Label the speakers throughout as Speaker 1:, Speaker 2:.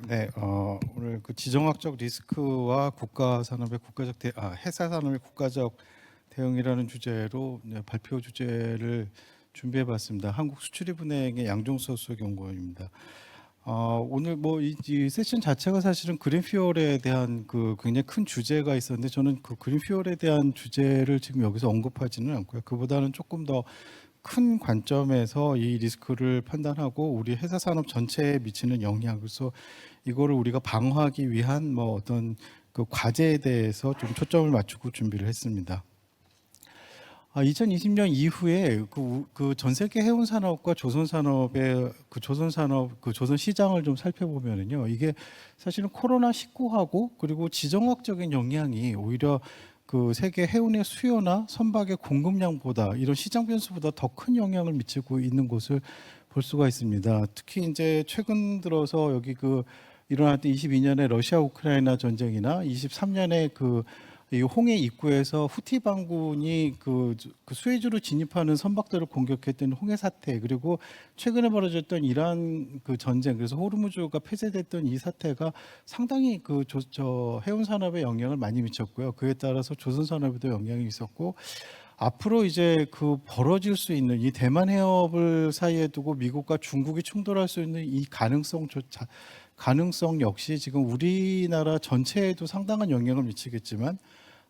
Speaker 1: 네. 오늘 그 지정학적 리스크와 국가 산업의 회사 산업의 국가적 대응이라는 주제로 발표 주제를 준비해봤습니다. 한국수출입은행의 양종서 수석연구원입니다. 오늘 이 세션 자체가 사실은 그린퓨얼에 대한 그 굉장히 큰 주제가 있었는데 저는 그 그린퓨얼에 대한 주제를 지금 여기서 언급하지는 않고요. 그보다는 조금 더 큰 관점에서 이 리스크를 판단하고 우리 회사 산업 전체에 미치는 영향, 그래서 이거를 우리가 방어하기 위한 어떤 그 과제에 대해서 좀 초점을 맞추고 준비를 했습니다. 2020년 이후에 그 전 세계 해운 산업과 조선 산업의 조선 시장을 좀 살펴보면은요, 이게 사실은 코로나19하고 그리고 지정학적인 영향이 오히려 그 세계 해운의 수요나 선박의 공급량보다 이런 시장 변수보다 더 큰 영향을 미치고 있는 것을 볼 수가 있습니다. 특히 이제 최근 들어서 여기 일어났던 22년에 러시아 우크라이나 전쟁이나 23년에 이 홍해 입구에서 후티 반군이 그 수에즈로 진입하는 선박들을 공격했던 홍해 사태, 그리고 최근에 벌어졌던 이란 그 전쟁, 그래서 호르무즈가 폐쇄됐던 이 사태가 상당히 저 해운 산업에 영향을 많이 미쳤고요. 그에 따라서 조선 산업에도 영향이 있었고, 앞으로 이제 벌어질 수 있는 이 대만 해협을 사이에 두고 미국과 중국이 충돌할 수 있는 이 가능성 역시 지금 우리나라 전체에도 상당한 영향을 미치겠지만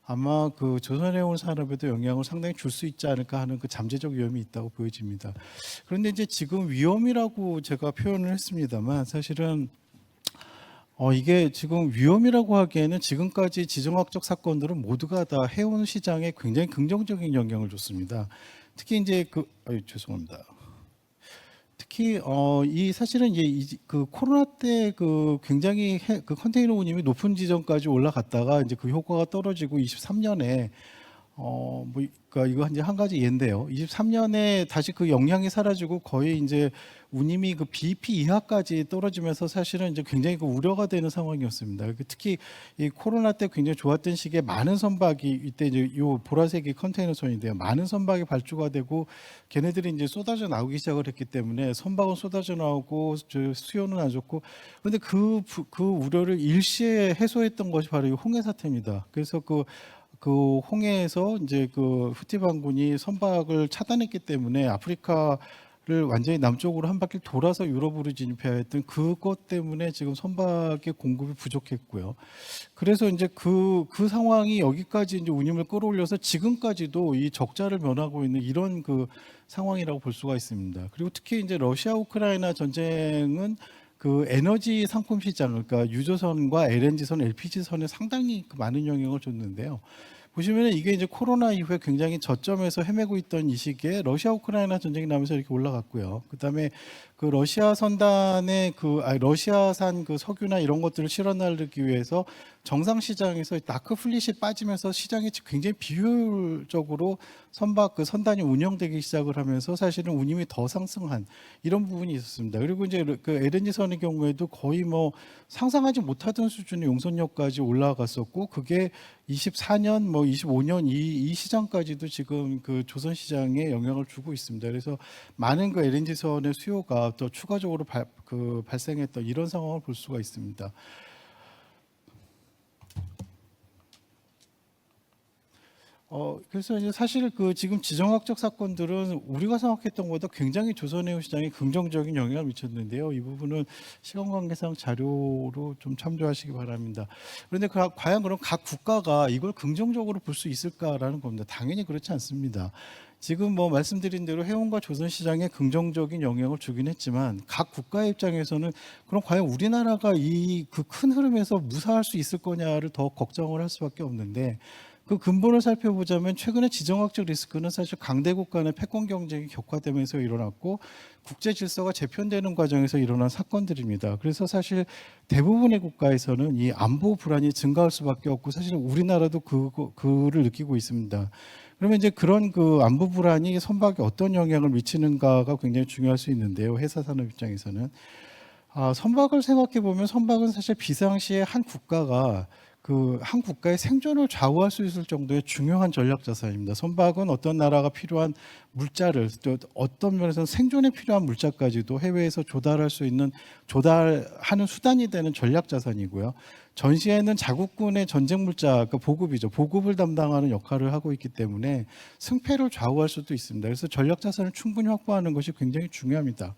Speaker 1: 아마 그 조선해운 산업에도 영향을 상당히 줄 수 있지 않을까 하는 그 잠재적 위험이 있다고 보여집니다. 그런데 이제 지금 위험이라고 제가 표현을 했습니다만 사실은 이게 지금 위험이라고 하기에는 지금까지 지정학적 사건들은 모두가 다 해운 시장에 굉장히 긍정적인 영향을 줬습니다. 특히 이제 죄송합니다. 특히 이 사실은 이제 그 코로나 때 굉장히 그 컨테이너 운임이 높은 지점까지 올라갔다가 이제 그 효과가 떨어지고 23년에 그러니까 이거 이제 한 가지 예인데요. 23년에 다시 그 영향이 사라지고 거의 이제 운임이 그 BEP 이하까지 떨어지면서 사실은 이제 굉장히 우려가 되는 상황이었습니다. 특히 이 코로나 때 굉장히 좋았던 시기에 많은 선박이 이때 이제 요 보라색이 컨테이너선인데요. 많은 선박이 발주가 되고 걔네들이 이제 쏟아져 나오기 시작을 했기 때문에 선박은 쏟아져 나오고 수요는 안 좋고, 그런데 그 우려를 일시에 해소했던 것이 바로 이 홍해 사태입니다. 그래서 그 홍해에서 이제 그 후티 반군이 선박을 차단했기 때문에 아프리카를 완전히 남쪽으로 한 바퀴 돌아서 유럽으로 진입해야 했던 그것 때문에 지금 선박의 공급이 부족했고요. 그래서 이제 그 상황이 여기까지 이제 운임을 끌어올려서 지금까지도 이 적자를 면하고 있는 이런 그 상황이라고 볼 수가 있습니다. 그리고 특히 이제 러시아 우크라이나 전쟁은 그 에너지 상품 시장, 그러니까 유조선과 LNG선, LPG선에 상당히 많은 영향을 줬는데요. 보시면 이게 이제 코로나 이후에 굉장히 저점에서 헤매고 있던 이 시기에 러시아 우크라이나 전쟁이 나면서 이렇게 올라갔고요. 그다음에 그 러시아 선단의 러시아산 그 석유나 이런 것들을 실어 나르기 위해서 정상 시장에서 다크 플릿이 빠지면서 시장이 굉장히 비효율적으로 선단이 운영되기 시작을 하면서 사실은 운임이 더 상승한 이런 부분이 있었습니다. 그리고 이제 그 LNG선의 경우에도 거의 상상하지 못하던 수준의 용선료까지 올라갔었고, 그게 24년 25년 이 시장까지도 지금 그 조선 시장에 영향을 주고 있습니다. 그래서 많은 그 LNG선의 수요가 또 추가적으로 발생했던 이런 상황을 볼 수가 있습니다. 그래서 이제 사실 지금 지정학적 사건들은 우리가 생각했던 것보다 굉장히 조선해운 시장에 긍정적인 영향을 미쳤는데요. 이 부분은 시간 관계상 자료로 좀 참조하시기 바랍니다. 그런데 과연 그럼 각 국가가 이걸 긍정적으로 볼 수 있을까라는 겁니다. 당연히 그렇지 않습니다. 지금 말씀드린 대로 해운과 조선 시장에 긍정적인 영향을 주긴 했지만 각 국가의 입장에서는 그럼 과연 우리나라가 이 그 큰 흐름에서 무사할 수 있을 거냐를 더 걱정을 할 수밖에 없는데, 그 근본을 살펴보자면 최근에 지정학적 리스크는 사실 강대국 간의 패권 경쟁이 격화되면서 일어났고 국제 질서가 재편되는 과정에서 일어난 사건들입니다. 그래서 사실 대부분의 국가에서는 이 안보 불안이 증가할 수밖에 없고 사실 우리나라도 그를 느끼고 있습니다. 그러면 이제 그런 그 안보 불안이 선박에 어떤 영향을 미치는가가 굉장히 중요할 수 있는데요. 회사 산업 입장에서는 선박을 생각해 보면 선박은 사실 비상시에 한 국가가 그 한 국가의 생존을 좌우할 수 있을 정도의 중요한 전략 자산입니다. 선박은 어떤 나라가 필요한 물자를 또 어떤 면에서는 생존에 필요한 물자까지도 해외에서 조달하는 수단이 되는 전략 자산이고요. 전시에는 자국군의 전쟁 물자, 그 보급이죠. 보급을 담당하는 역할을 하고 있기 때문에 승패를 좌우할 수도 있습니다. 그래서 전략 자산을 충분히 확보하는 것이 굉장히 중요합니다.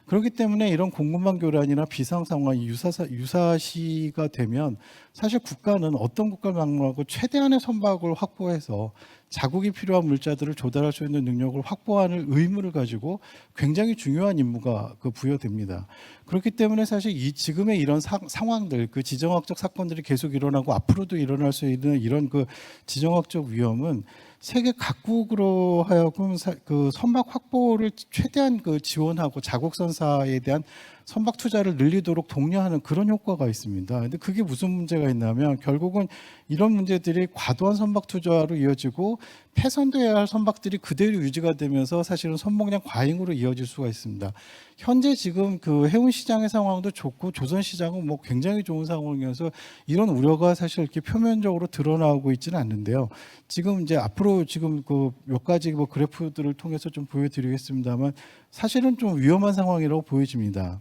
Speaker 1: 그렇기 때문에 이런 공급망 교란이나 비상 상황이 유사시가 되면 사실 국가는 어떤 국가를 막론하고 최대한의 선박을 확보해서 자국이 필요한 물자들을 조달할 수 있는 능력을 확보하는 의무를 가지고 굉장히 중요한 임무가 부여됩니다. 그렇기 때문에 사실 지금의 이런 상황들, 그 지정학적 사건들이 계속 일어나고 앞으로도 일어날 수 있는 이런 그 지정학적 위험은 세계 각국으로 하여금 그 선박 확보를 최대한 지원하고 자국 선사에 대한 선박 투자를 늘리도록 독려하는 그런 효과가 있습니다. 근데 그게 무슨 문제가 있냐면 결국은 이런 문제들이 과도한 선박 투자로 이어지고 폐선돼야 할 선박들이 그대로 유지가 되면서 사실은 선박량 과잉으로 이어질 수가 있습니다. 현재 지금 그 해운 시장의 상황도 좋고 조선 시장은 뭐 굉장히 좋은 상황이어서 이런 우려가 사실 이렇게 표면적으로 드러나고 있지는 않는데요. 지금 이제 앞으로 지금 그 몇 가지 뭐 그래프들을 통해서 좀 보여드리겠습니다만 사실은 좀 위험한 상황이라고 보여집니다.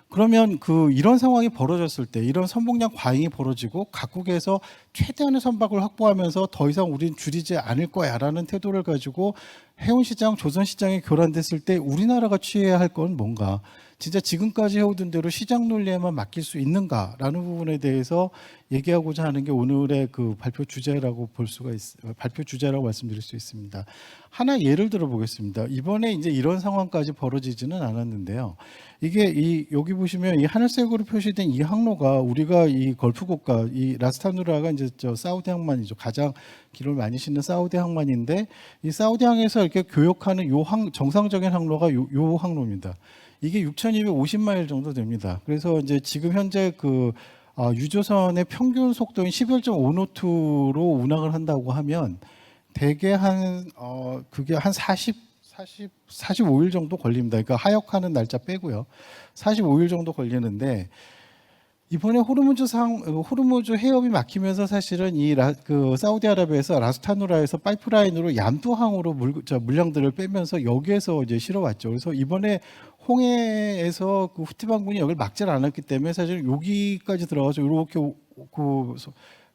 Speaker 1: 그러면 이런 상황이 벌어졌을 때 이런 선박량 과잉이 벌어지고 각국에서 최대한의 선박을 확보하면서 더 이상 우리는 줄이지 않을 거야라는 태도를 가지고 해운시장, 조선시장이 교란됐을 때 우리나라가 취해야 할 건 뭔가, 진짜 지금까지 해오던 대로 시장 논리에만 맡길 수 있는가라는 부분에 대해서 얘기하고자 하는 게 오늘의 그 발표 주제라고 발표 주제라고 말씀드릴 수 있습니다. 하나 예를 들어 보겠습니다. 이번에 이제 이런 상황까지 벌어지지는 않았는데요. 이게 여기 보시면 이 하늘색으로 표시된 이 항로가 우리가 이 걸프 국가, 이 라스타누라가 이제 사우디 항만이죠. 가장 기름을 많이 싣는 사우디 항만인데 이 사우디항에서 이렇게 교역하는 정상적인 항로가 요 항로입니다. 이게 6,250마일 정도 됩니다. 그래서 이제 지금 현재 유조선의 평균 속도인 11.5노트로 운항을 한다고 하면 대개 그게 한 45일 정도 걸립니다. 그러니까 하역하는 날짜 빼고요. 45일 정도 걸리는데 이번에 호르무즈 해협이 막히면서 사실은 사우디아라비아에서 라스타누라에서 파이프라인으로 얀두항으로 물량들을 빼면서 여기에서 이제 실어왔죠. 그래서 이번에 홍해에서 후티 반군이 여기를 막질 않았기 때문에 사실 여기까지 들어가서 이렇게 그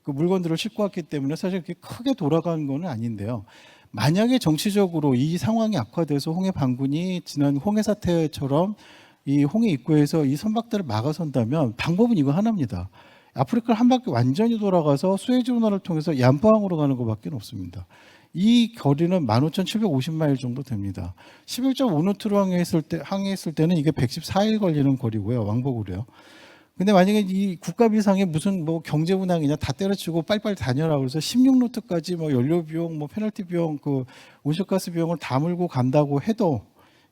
Speaker 1: 물건들을 싣고 왔기 때문에 사실 그렇게 크게 돌아가는 건 아닌데요. 만약에 정치적으로 이 상황이 악화돼서 홍해 반군이 지난 홍해 사태처럼 이 홍해 입구에서 이 선박들을 막아선다면 방법은 이거 하나입니다. 아프리카를 한 바퀴 완전히 돌아가서 수에즈 운하를 통해서 얀부항으로 가는 것밖에 없습니다. 이 거리는 15,750마일 정도 됩니다. 11.5노트로 항해했을 때는 이게 114일 걸리는 거리고요. 왕복으로요. 근데 만약에 이 국가 비상에 무슨 뭐 경제 운항이냐 다 때려치고 빨리빨리 다녀라 그래서 16노트까지 뭐 연료 비용, 뭐 페널티 비용, 온실가스 비용을 다 물고 간다고 해도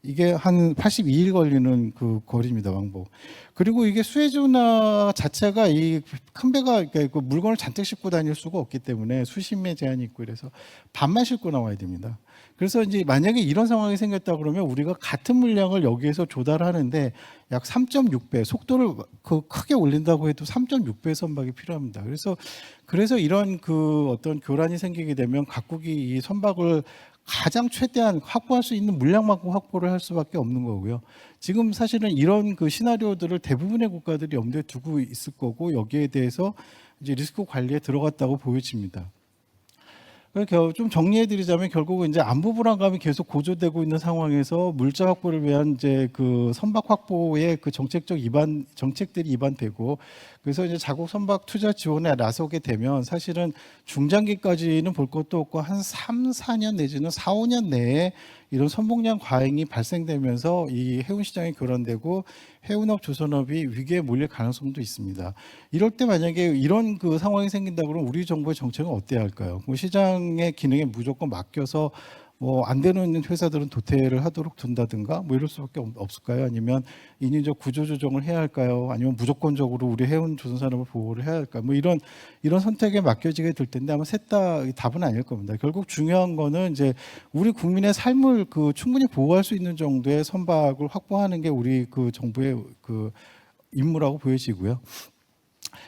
Speaker 1: 이게 한 82일 걸리는 그 거리입니다, 왕복. 그리고 이게 수에즈 운하 자체가 이 큰 배가 그러니까 물건을 잔뜩 싣고 다닐 수가 없기 때문에 수십 매 제한이 있고 이래서 반만 싣고 나와야 됩니다. 그래서 이제 만약에 이런 상황이 생겼다 그러면 우리가 같은 물량을 여기에서 조달하는데 약 3.6배 속도를 크게 올린다고 해도 3.6배 선박이 필요합니다. 그래서 이런 어떤 교란이 생기게 되면 각국이 이 선박을 가장 최대한 확보할 수 있는 물량만큼 확보를 할 수밖에 없는 거고요. 지금 사실은 이런 시나리오들을 대부분의 국가들이 염두에 두고 있을 거고 여기에 대해서 이제 리스크 관리에 들어갔다고 보여집니다. 좀 정리해드리자면 결국은 이제 안보 불안감이 계속 고조되고 있는 상황에서 물자 확보를 위한 이제 선박 확보의 정책들이 입안되고 그래서 이제 자국 선박 투자 지원에 나서게 되면 사실은 중장기까지는 볼 것도 없고 한 3, 4년 내지는 4, 5년 내에 이런 선봉량 과잉이 발생되면서 이 해운 시장이 교란되고 해운업, 조선업이 위기에 몰릴 가능성도 있습니다. 이럴 때 만약에 이런 상황이 생긴다 그러면 우리 정부의 정책은 어때야 할까요? 시장의 기능에 무조건 맡겨서 안 되는 회사들은 도태를 하도록 둔다든가 이럴 수밖에 없을까요? 아니면 인위적 구조조정을 해야 할까요? 아니면 무조건적으로 우리 해운 조선산업을 보호를 해야 할까요? 이런 선택에 맡겨지게 될 텐데 아마 셋 다 답은 아닐 겁니다. 결국 중요한 거는 이제 우리 국민의 삶을 충분히 보호할 수 있는 정도의 선박을 확보하는 게 우리 정부의 임무라고 보여지고요.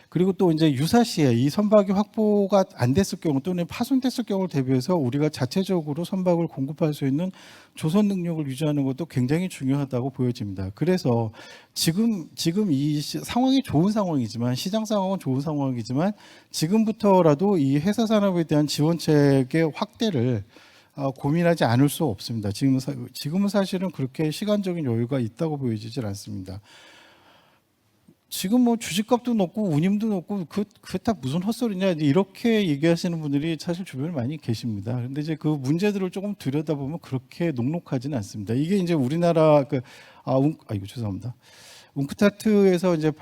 Speaker 1: 그리고 또 이제 유사시에 이 선박이 확보가 안 됐을 경우 또는 파손됐을 경우를 대비해서 우리가 자체적으로 선박을 공급할 수 있는 조선 능력을 유지하는 것도 굉장히 중요하다고 보여집니다. 그래서 지금 이 상황이 좋은 상황이지만, 시장 상황은 좋은 상황이지만, 지금부터라도 이 회사 산업에 대한 지원책의 확대를 고민하지 않을 수 없습니다. 지금은 사실은 그렇게 시간적인 여유가 있다고 보여지질 않습니다. 지금 뭐 주식값도 높고 운임도 높고 그게 다 무슨 헛소리냐 이렇게 얘기하시는 분들이 사실 주변에 많이 계십니다. 그런데 이제 그 문제들을 조금 들여다보면 그렇게 녹록하지는 않습니다. 이게 이제 우리나라 이거 죄송합니다. 웅크타트에서 이제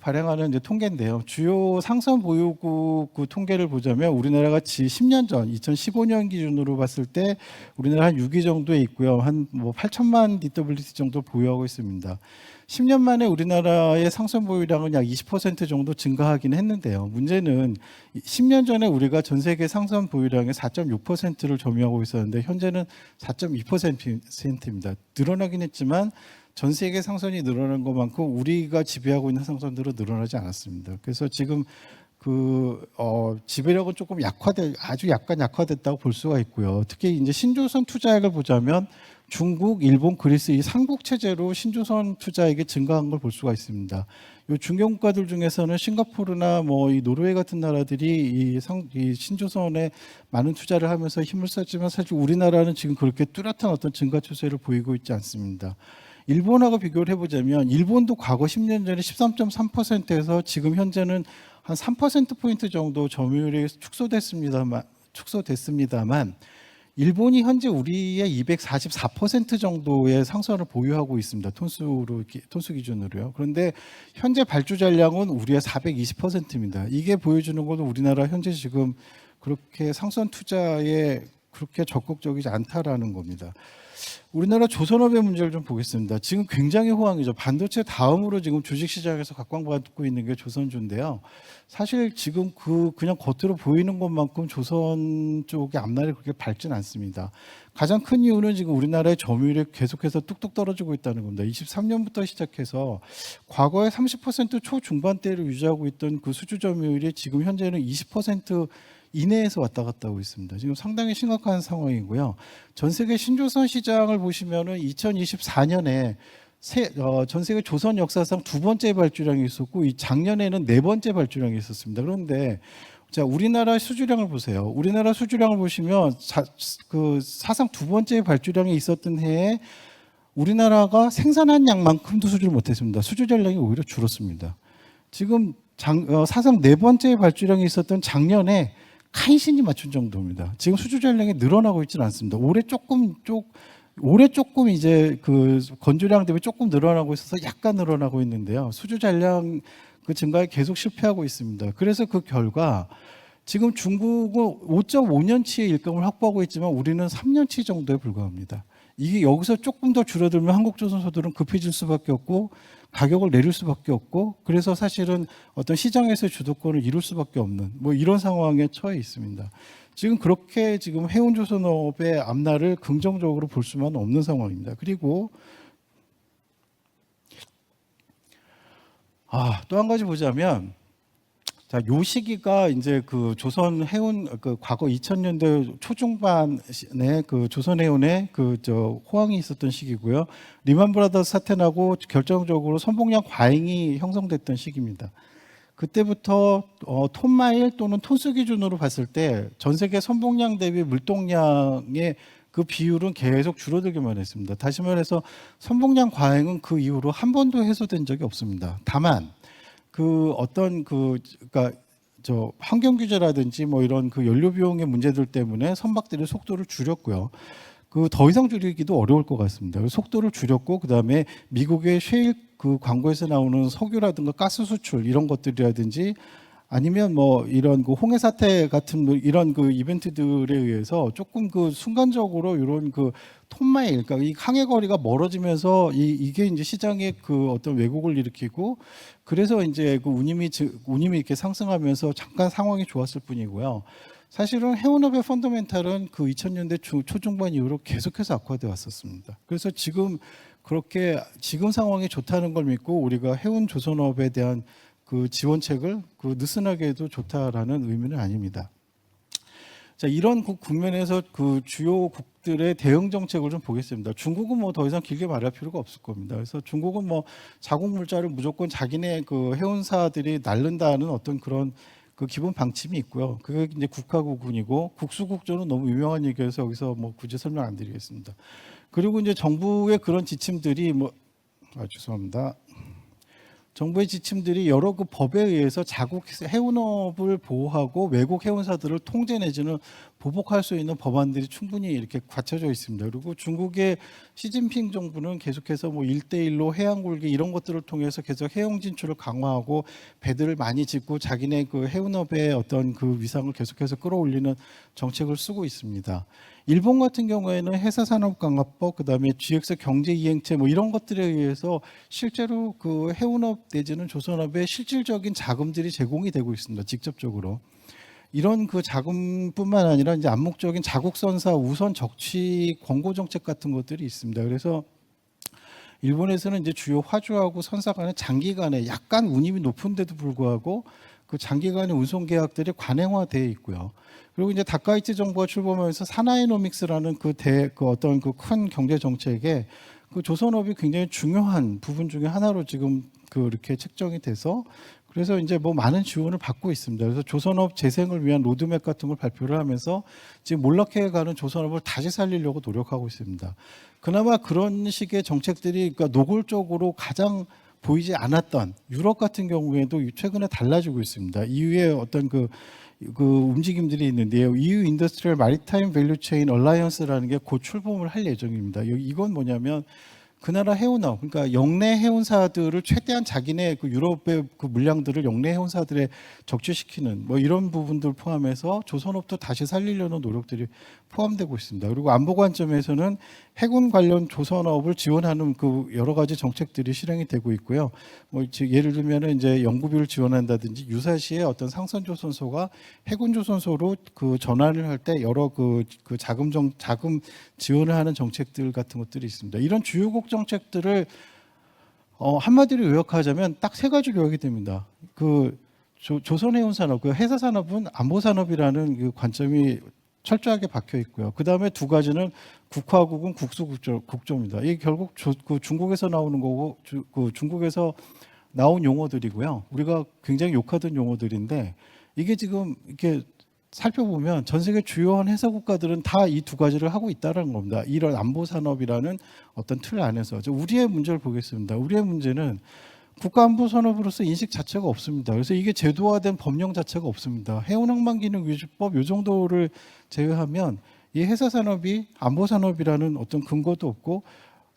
Speaker 1: 발행하는 이제 통계인데요. 주요 상선 보유국 그 통계를 보자면 우리나라가 10년 전 2015년 기준으로 봤을 때 우리나라 한 6위 정도에 있고요. 한 뭐 8천만 DWT 정도 보유하고 있습니다. 10년 만에 우리나라의 상선 보유량은 약 20% 정도 증가하긴 했는데요. 문제는 10년 전에 우리가 전 세계 상선 보유량의 4.6%를 점유하고 있었는데 현재는 4.2%입니다. 늘어나긴 했지만 전 세계 상선이 늘어난 것만큼 우리가 지배하고 있는 상선들은 늘어나지 않았습니다. 그래서 지금 지배력은 조금 아주 약간 약화됐다고 볼 수가 있고요. 특히 이제 신조선 투자액을 보자면 중국, 일본, 그리스 이 삼국 체제로 신조선 투자액이 증가한 걸 볼 수가 있습니다. 이 중견국가들 중에서는 싱가포르나 뭐 이 노르웨이 같은 나라들이 이 신조선에 많은 투자를 하면서 힘을 썼지만 사실 우리나라는 지금 그렇게 뚜렷한 어떤 증가 추세를 보이고 있지 않습니다. 일본하고 비교를 해보자면 일본도 과거 10년 전에 13.3%에서 지금 현재는 한 3%포인트 정도 점유율이 축소됐습니다만 일본이 현재 우리의 244% 정도의 상선을 보유하고 있습니다. 톤수 기준으로요. 그런데 현재 발주 잔량은 우리의 420%입니다. 이게 보여주는 것은 우리나라 현재 지금 그렇게 상선 투자에 그렇게 적극적이지 않다라는 겁니다. 우리나라 조선업의 문제를 좀 보겠습니다. 지금 굉장히 호황이죠. 반도체 다음으로 지금 주식시장에서 각광받고 있는 게 조선주인데요. 사실 지금 그냥 겉으로 보이는 것만큼 조선 쪽의 앞날이 그렇게 밝진 않습니다. 가장 큰 이유는 지금 우리나라의 점유율이 계속해서 뚝뚝 떨어지고 있다는 겁니다. 23년부터 시작해서 과거에 30% 초중반대를 유지하고 있던 그 수주 점유율이 지금 현재는 20% 이내에서 왔다 갔다 하고 있습니다. 지금 상당히 심각한 상황이고요. 전 세계 신조선 시장을 보시면은 2024년에 전 세계 조선 역사상 두 번째 발주량이 있었고 이 작년에는 네 번째 발주량이 있었습니다. 그런데 자 우리나라 수주량을 보세요. 우리나라 수주량을 보시면 사상 두 번째 발주량이 있었던 해에 우리나라가 생산한 양만큼도 수주를 못했습니다. 수주 잔량이 오히려 줄었습니다. 지금 사상 네 번째 발주량이 있었던 작년에 간신히 맞춘 정도입니다. 지금 수주 잔량이 늘어나고 있지는 않습니다. 올해 조금 이제 그 건조량 대비 조금 늘어나고 있어서 약간 늘어나고 있는데요. 수주 잔량 그 증가에 계속 실패하고 있습니다. 그래서 그 결과 지금 중국은 5.5년치의 일감을 확보하고 있지만 우리는 3년치 정도에 불과합니다. 이게 여기서 조금 더 줄어들면 한국조선소들은 급해질 수밖에 없고 가격을 내릴 수밖에 없고 그래서 사실은 어떤 시장에서의 주도권을 이룰 수밖에 없는 뭐 이런 상황에 처해 있습니다. 지금 그렇게 지금 해운조선업의 앞날을 긍정적으로 볼 수만 없는 상황입니다. 그리고 또 한 가지 보자면 자, 요 시기가 이제 그 조선 해운 과거 2000년대 초중반에 그 조선 해운에 호황이 있었던 시기고요. 리만 브라더스 사태 나고 결정적으로 선봉량 과잉이 형성됐던 시기입니다. 그때부터 톤마일 또는 톤수 기준으로 봤을 때 전 세계 선봉량 대비 물동량의 그 비율은 계속 줄어들기만 했습니다. 다시 말해서 선봉량 과잉은 그 이후로 한 번도 해소된 적이 없습니다. 다만 그러니까 환경 규제라든지 뭐 이런 그 연료 비용의 문제들 때문에 선박들이 속도를 줄였고요. 더 이상 줄이기도 어려울 것 같습니다. 속도를 줄였고 그다음에 미국의 셰일 그 광고에서 나오는 석유라든가 가스 수출 이런 것들이라든지 아니면 뭐 이런 그 홍해 사태 같은 뭐 이런 그 이벤트들에 의해서 조금 순간적으로 이런 톤마일 그러니까 이 항해 거리가 멀어지면서 이게 이제 시장에 어떤 왜곡을 일으키고 그래서 이제 운임이 이렇게 상승하면서 잠깐 상황이 좋았을 뿐이고요. 사실은 해운업의 펀더멘탈은 2000년대 초중반 이후로 계속해서 악화되어 왔었습니다. 그래서 지금 상황이 좋다는 걸 믿고 우리가 해운 조선업에 대한 그 지원책을 그 느슨하게 해도 좋다라는 의미는 아닙니다. 자, 이런 국면에서 그 주요국들의 대응 정책을 좀 보겠습니다. 중국은 뭐 더 이상 길게 말할 필요가 없을 겁니다. 그래서 중국은 뭐 자국 물자를 무조건 자기네 그 해운사들이 날른다는 어떤 그런 그 기본 방침이 있고요. 그게 이제 국가국군이고 국수국조는 너무 유명한 얘기여서 여기서 뭐 굳이 설명 안 드리겠습니다. 그리고 이제 정부의 그런 지침들이 죄송합니다. 정부의 지침들이 여러 그 법에 의해서 자국 해운업을 보호하고 외국 해운사들을 통제 내지는 보복할 수 있는 법안들이 충분히 이렇게 갖춰져 있습니다. 그리고 중국의 시진핑 정부는 계속해서 뭐 1대1로 해양 굴기 이런 것들을 통해서 계속 해양 진출을 강화하고 배들을 많이 짓고 자기네 그 해운업의 어떤 그 위상을 계속해서 끌어올리는 정책을 쓰고 있습니다. 일본 같은 경우에는 회사산업강화법, 그다음에 GX 경제이행체 뭐 이런 것들에 의해서 실제로 그 해운업 내지는 조선업에 실질적인 자금들이 제공이 되고 있습니다. 직접적으로. 이런 그 자금뿐만 아니라 이제 암묵적인 자국선사 우선 적취 권고 정책 같은 것들이 있습니다. 그래서 일본에서는 이제 주요 화주하고 선사 간의 장기간에 약간 운임이 높은데도 불구하고 그 장기간의 운송 계약들이 관행화되어 있고요. 그리고 이제 다카이치 정부가 출범하면서 사나이노믹스라는 그 어떤 그 큰 경제 정책에 그 조선업이 굉장히 중요한 부분 중에 하나로 지금 그렇게 책정이 돼서 그래서 이제 뭐 많은 지원을 받고 있습니다. 그래서 조선업 재생을 위한 로드맵 같은 걸 발표를 하면서 지금 몰락해가는 조선업을 다시 살리려고 노력하고 있습니다. 그나마 그런 식의 정책들이 그러니까 노골적으로 가장 보이지 않았던 유럽 같은 경우에도 최근에 달라지고 있습니다. EU의 어떤 그 움직임들이 있는데요. EU 인더스트리얼 마리타임 밸류 체인 얼라이언스라는 게 곧 출범을 할 예정입니다. 이건 뭐냐면 그 나라 해운업, 그러니까 영내 해운사들을 최대한 자기네 그 유럽의 그 물량들을 영내 해운사들에 적재시키는 뭐 이런 부분들 포함해서 조선업도 다시 살리려는 노력들이 포함되고 있습니다. 그리고 안보 관점에서는 해군 관련 조선업을 지원하는 그 여러 가지 정책들이 실행이 되고 있고요. 뭐 예를 들면은 이제 연구비를 지원한다든지 유사시에 어떤 상선 조선소가 해군 조선소로 그 전환을 할 때 여러 그 자금 지원을 하는 정책들 같은 것들이 있습니다. 이런 주요국 정책들을 한마디로 요약하자면 딱 세 가지로 요약이 됩니다. 그 조선해운산업, 그 해사산업은 안보산업이라는 그 관점이 철저하게 박혀 있고요. 그 다음에 두 가지는 국화국은 국수국조입니다. 이게 결국 그 중국에서 나오는 거고, 그 중국에서 나온 용어들이고요. 우리가 굉장히 욕하던 용어들인데 이게 지금 이렇게 살펴보면 전 세계 주요한 회사 국가들은 다 이 두 가지를 하고 있다는 겁니다. 이런 안보 산업이라는 어떤 틀 안에서 우리의 문제를 보겠습니다. 우리의 문제는 국가안보 산업으로서 인식 자체가 없습니다. 그래서 이게 제도화된 법령 자체가 없습니다. 해운항만기능유지법 이 정도를 제외하면 이 회사 산업이 안보 산업이라는 어떤 근거도 없고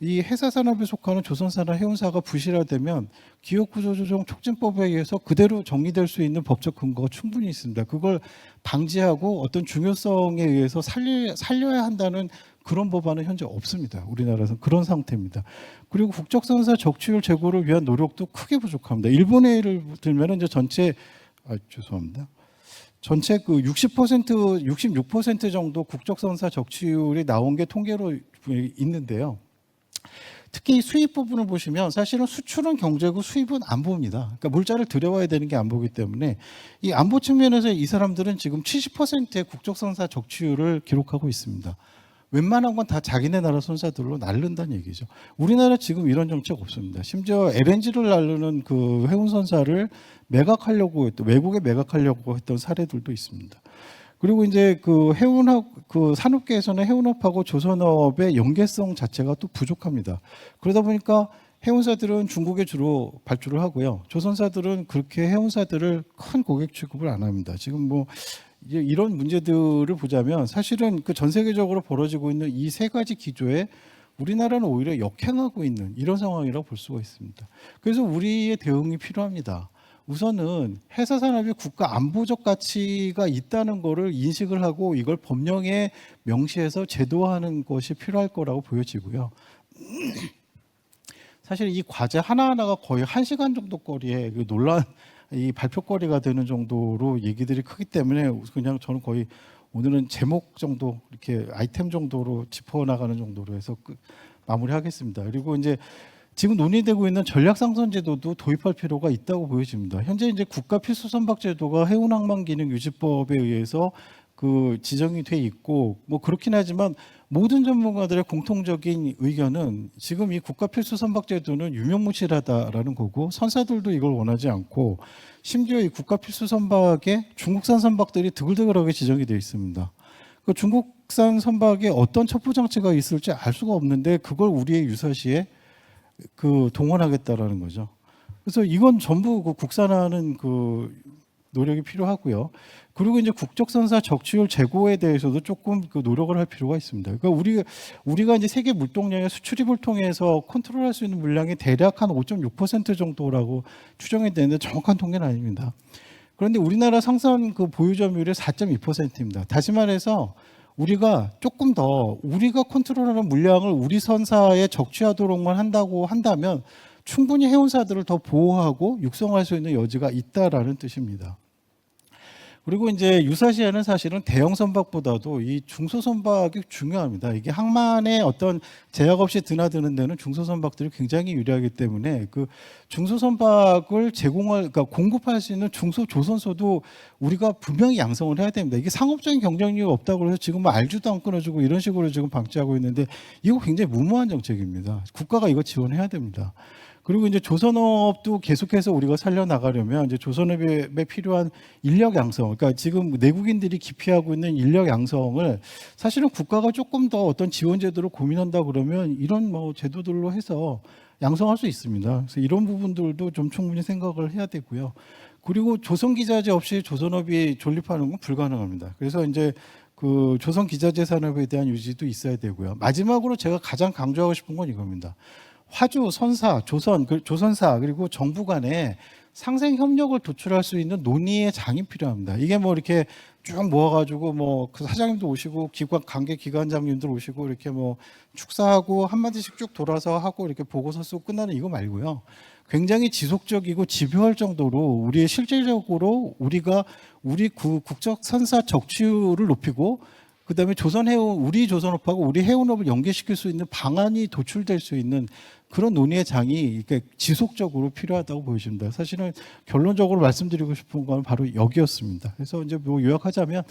Speaker 1: 이 회사 산업에 속하는 조선사나 해운사가 부실화되면 기업구조조정 촉진법에 의해서 그대로 정리될 수 있는 법적 근거가 충분히 있습니다. 그걸 방지하고 어떤 중요성에 의해서 살려야 한다는 그런 법안은 현재 없습니다. 우리나라에서는 그런 상태입니다. 그리고 국적선사 적취율 제고를 위한 노력도 크게 부족합니다. 일본의 예를 들면 이제 전체 그 60%, 66% 정도 국적선사 적취율이 나온 게 통계로 있는데요. 특히 수입 부분을 보시면 사실은 수출은 경제고 수입은 안보입니다. 그러니까 물자를 들여와야 되는 게 안보기 때문에 이 안보 측면에서 이 사람들은 지금 70%의 국적선사 적취율을 기록하고 있습니다. 웬만한 건 다 자기네 나라 선사들로 날른다는 얘기죠. 우리나라 지금 이런 정책 없습니다. 심지어 LNG를 날르는 그 해운선사를 매각하려고 했던, 외국에 매각하려고 했던 사례들도 있습니다. 그리고 이제 그 해운업, 그 산업계에서는 해운업하고 조선업의 연계성 자체가 또 부족합니다. 그러다 보니까 해운사들은 중국에 주로 발주를 하고요. 조선사들은 그렇게 해운사들을 큰 고객 취급을 안 합니다. 지금 뭐 이제 이런 문제들을 보자면 사실은 그 전 세계적으로 벌어지고 있는 이 세 가지 기조에 우리나라는 오히려 역행하고 있는 이런 상황이라고 볼 수가 있습니다. 그래서 우리의 대응이 필요합니다. 우선은 회사 산업이 국가 안보적 가치가 있다는 것을 인식을 하고 이걸 법령에 명시해서 제도화하는 것이 필요할 거라고 보여지고요. 사실 이 과제 하나하나가 거의 1시간 정도 거리에 그 논란, 이 발표거리가 되는 정도로 얘기들이 크기 때문에 그냥 저는 거의 오늘은 제목 정도 이렇게 아이템 정도로 짚어나가는 정도로 해서 마무리하겠습니다. 그리고 이제 지금 논의되고 있는 전략상선제도도 도입할 필요가 있다고 보여집니다. 현재 이제 국가 필수 선박제도가 해운항만기능유지법에 의해서 그 지정이 돼 있고 뭐 그렇긴 하지만 모든 전문가들의 공통적인 의견은 지금 이 국가 필수 선박제도는 유명무실하다라는 거고 선사들도 이걸 원하지 않고 심지어 이 국가 필수 선박에 중국산 선박들이 드글드글하게 지정이 되어 있습니다. 그 중국산 선박에 어떤 첩보 장치가 있을지 알 수가 없는데 그걸 우리의 유사시에 그 동원하겠다라는 거죠. 그래서 이건 전부 그 국산화하는 그 노력이 필요하고요. 그리고 이제 국적선사 적치율 제고에 대해서도 조금 그 노력을 할 필요가 있습니다. 그러니까 우리가 이제 세계 물동량의 수출입을 통해서 컨트롤할 수 있는 물량이 대략 한 5.6% 정도라고 추정이 되는데 정확한 통계는 아닙니다. 그런데 우리나라 상선 그 보유 점유율이 4.2%입니다. 다시 말해서 우리가 조금 더 우리가 컨트롤하는 물량을 우리 선사에 적취하도록만 한다고 한다면 충분히 해운사들을 더 보호하고 육성할 수 있는 여지가 있다라는 뜻입니다. 그리고 이제 유사시에는 사실은 대형 선박보다도 이 중소 선박이 중요합니다. 이게 항만에 어떤 제약 없이 드나드는 데는 중소 선박들이 굉장히 유리하기 때문에 그 중소 선박을 그러니까 공급할 수 있는 중소 조선소도 우리가 분명히 양성을 해야 됩니다. 이게 상업적인 경쟁력이 없다고 해서 지금 뭐 알주도 안 끊어주고 이런 식으로 지금 방치하고 있는데 이거 굉장히 무모한 정책입니다. 국가가 이거 지원해야 됩니다. 그리고 이제 조선업도 계속해서 우리가 살려나가려면 이제 조선업에 필요한 인력 양성, 그러니까 지금 내국인들이 기피하고 있는 인력 양성을 사실은 국가가 조금 더 어떤 지원 제도를 고민한다 그러면 이런 뭐 제도들로 해서 양성할 수 있습니다. 그래서 이런 부분들도 좀 충분히 생각을 해야 되고요. 그리고 조선기자재 없이 조선업이 존립하는 건 불가능합니다. 그래서 이제 그 조선기자재 산업에 대한 유지도 있어야 되고요. 마지막으로 제가 가장 강조하고 싶은 건 이겁니다. 화주, 선사, 조선사 그리고 정부 간에 상생 협력을 도출할 수 있는 논의의 장이 필요합니다. 이게 뭐 이렇게 쭉 모아가지고 뭐 그 사장님도 오시고 관계 기관장님들 오시고 이렇게 뭐 축사하고 한마디씩 쭉 돌아서 하고 이렇게 보고서 쓰고 끝나는 이거 말고요. 굉장히 지속적이고 집요할 정도로 우리의 실질적으로 우리가 우리 국적 선사 적치율을 높이고 그다음에 우리 조선업하고 우리 해운업을 연계시킬 수 있는 방안이 도출될 수 있는 그런 논의의 장이 이렇게 지속적으로 필요하다고 보여집니다. 사실은 결론적으로 말씀드리고 싶은 건 바로 여기였습니다. 그래서 이제 뭐 요약하자면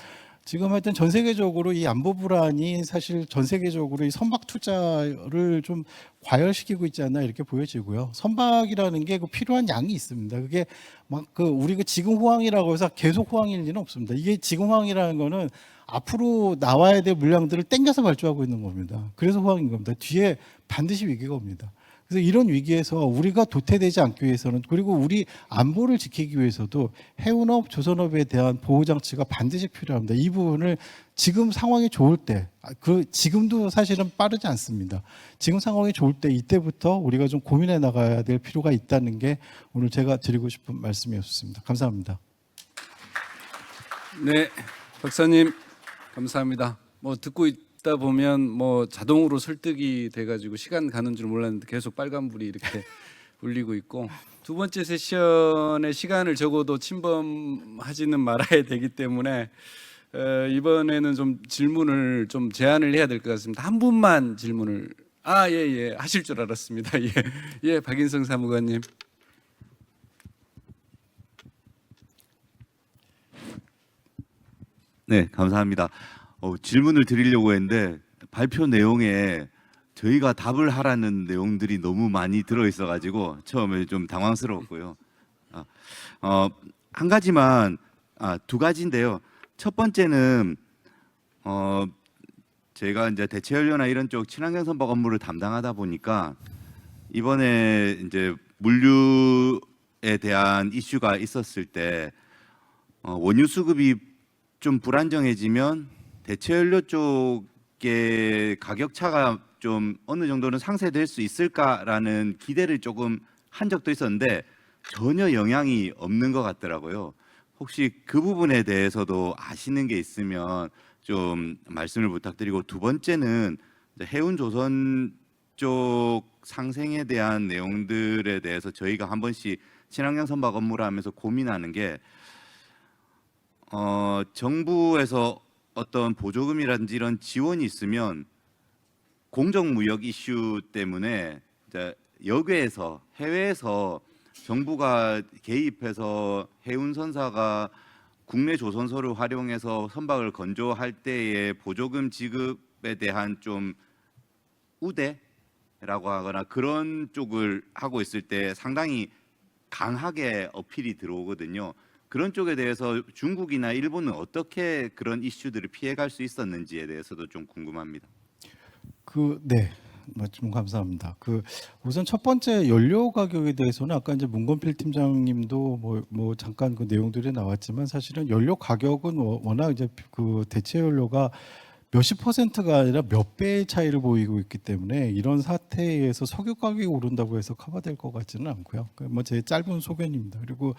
Speaker 1: 지금 하여튼 전 세계적으로 이 안보 불안이 사실 전 세계적으로 이 선박 투자를 좀 과열시키고 있지 않나 이렇게 보여지고요. 선박이라는 게 그 필요한 양이 있습니다. 그게 막 그 우리가 지금 호황이라고 해서 계속 호황일 리는 없습니다. 이게 지금 호황이라는 거는 앞으로 나와야 될 물량들을 땡겨서 발주하고 있는 겁니다. 그래서 호황인 겁니다. 뒤에 반드시 위기가 옵니다. 그래서 이런 위기에서 우리가 도태되지 않기 위해서는 그리고 우리 안보를 지키기 위해서도 해운업, 조선업에 대한 보호 장치가 반드시 필요합니다. 이 부분을 지금 상황이 좋을 때, 지금도 사실은 빠르지 않습니다. 지금 상황이 좋을 때 이때부터 우리가 좀 고민해 나가야 될 필요가 있다는 게 오늘 제가 드리고 싶은 말씀이었습니다. 감사합니다.
Speaker 2: 네, 박사님 감사합니다. 뭐 듣고 있다 보면 뭐 자동으로 설득이 돼가지고 시간 가는 줄 몰랐는데 계속 빨간불이 이렇게 울리고 있고 두 번째 세션의 시간을 적어도 침범하지는 말아야 되기 때문에 이번에는 좀 질문을 좀 제한을 해야 될 것 같습니다. 한 분만 질문을 예 하실 줄 알았습니다. 예 박인성 사무관님.
Speaker 3: 네, 감사합니다. 질문을 드리려고 했는데 발표 내용에 저희가 답을 하라는 내용들이 너무 많이 들어있어가지고 처음에 좀 당황스러웠고요. 한 가지만, 두 가지인데요. 첫 번째는 제가 이제 대체연료나 이런 쪽 친환경 선박 업무를 담당하다 보니까 이번에 이제 물류에 대한 이슈가 있었을 때 원유 수급이 좀 불안정해지면 대체연료 쪽의 가격 차가 좀 어느 정도는 상쇄될 수 있을까라는 기대를 조금 한 적도 있었는데 전혀 영향이 없는 것 같더라고요. 혹시 그 부분에 대해서도 아시는 게 있으면 좀 말씀을 부탁드리고, 두 번째는 해운조선 쪽 상생에 대한 내용들에 대해서 저희가 한 번씩 친환경 선박 업무를 하면서 고민하는 게 정부에서 어떤 보조금이라든지 이런 지원이 있으면 공정무역 이슈 때문에 이제 역외에서 해외에서 정부가 개입해서 해운선사가 국내 조선소를 활용해서 선박을 건조할 때의 보조금 지급에 대한 좀 우대라고 하거나 그런 쪽을 하고 있을 때 상당히 강하게 어필이 들어오거든요. 그런 쪽에 대해서 중국이나 일본은 어떻게 그런 이슈들을 피해갈 수 있었는지에 대해서도 좀 궁금합니다.
Speaker 1: 네. 말씀 감사합니다. 우선 첫 번째 연료 가격에 대해서는 아까 이제 문건필 팀장님도 뭐 잠깐 그 내용들이 나왔지만 사실은 연료 가격은 워낙 이제 그 대체 연료가 몇십 퍼센트가 아니라 몇 배의 차이를 보이고 있기 때문에 이런 사태에 의해서 석유 가격이 오른다고 해서 커버될 것 같지는 않고요. 뭐 제 짧은 소견입니다. 그리고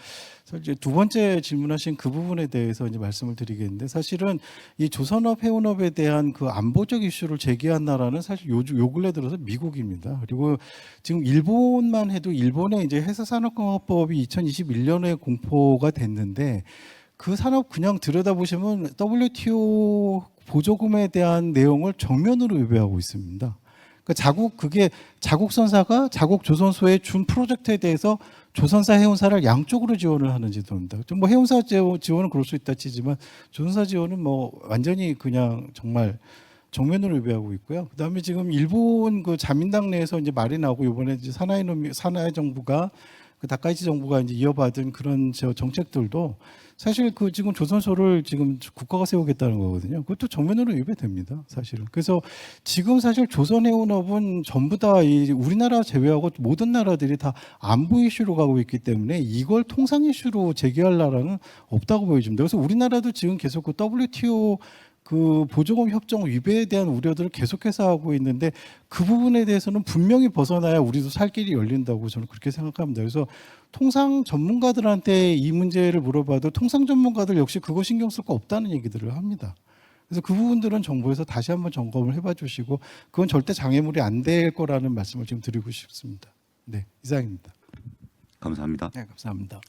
Speaker 1: 이제 두 번째 질문하신 그 부분에 대해서 이제 말씀을 드리겠는데 사실은 이 조선업 해운업에 대한 그 안보적 이슈를 제기한 나라는 사실 요 근래 들어서 미국입니다. 그리고 지금 일본만 해도 일본의 이제 회사산업공학법이 2021년에 공포가 됐는데 그 산업 그냥 들여다보시면 WTO 보조금에 대한 내용을 정면으로 위배하고 있습니다. 그러니까 자국 선사가 자국 조선소에 준 프로젝트에 대해서 조선사 해운사를 양쪽으로 지원을 하는 제도입니다. 뭐 해운사 지원은 그럴 수 있다 치지만 조선사 지원은 뭐 완전히 그냥 정말 정면으로 위배하고 있고요. 그다음에 지금 일본 그 자민당 내에서 이제 말이 나오고 이번에 이제 사나이 정부가 그 다카이치 정부가 이제 이어받은 그런 정책들도 사실 그 지금 조선소를 지금 국가가 세우겠다는 거거든요. 그것도 정면으로 위배됩니다, 사실은. 그래서 지금 사실 조선해운업은 전부 다 우리나라 제외하고 모든 나라들이 다 안보 이슈로 가고 있기 때문에 이걸 통상 이슈로 제기할 나라는 없다고 보여집니다. 그래서 우리나라도 지금 계속 그 WTO 그 보조금 협정 위배에 대한 우려들을 계속해서 하고 있는데 그 부분에 대해서는 분명히 벗어나야 우리도 살 길이 열린다고 저는 그렇게 생각합니다. 그래서 통상 전문가들한테 이 문제를 물어봐도 통상 전문가들 역시 그거 신경 쓸 거 없다는 얘기들을 합니다. 그래서 그 부분들은 정부에서 다시 한번 점검을 해봐 주시고 그건 절대 장애물이 안 될 거라는 말씀을 지금 드리고 싶습니다. 네, 이상입니다.
Speaker 3: 감사합니다.
Speaker 1: 네, 감사합니다.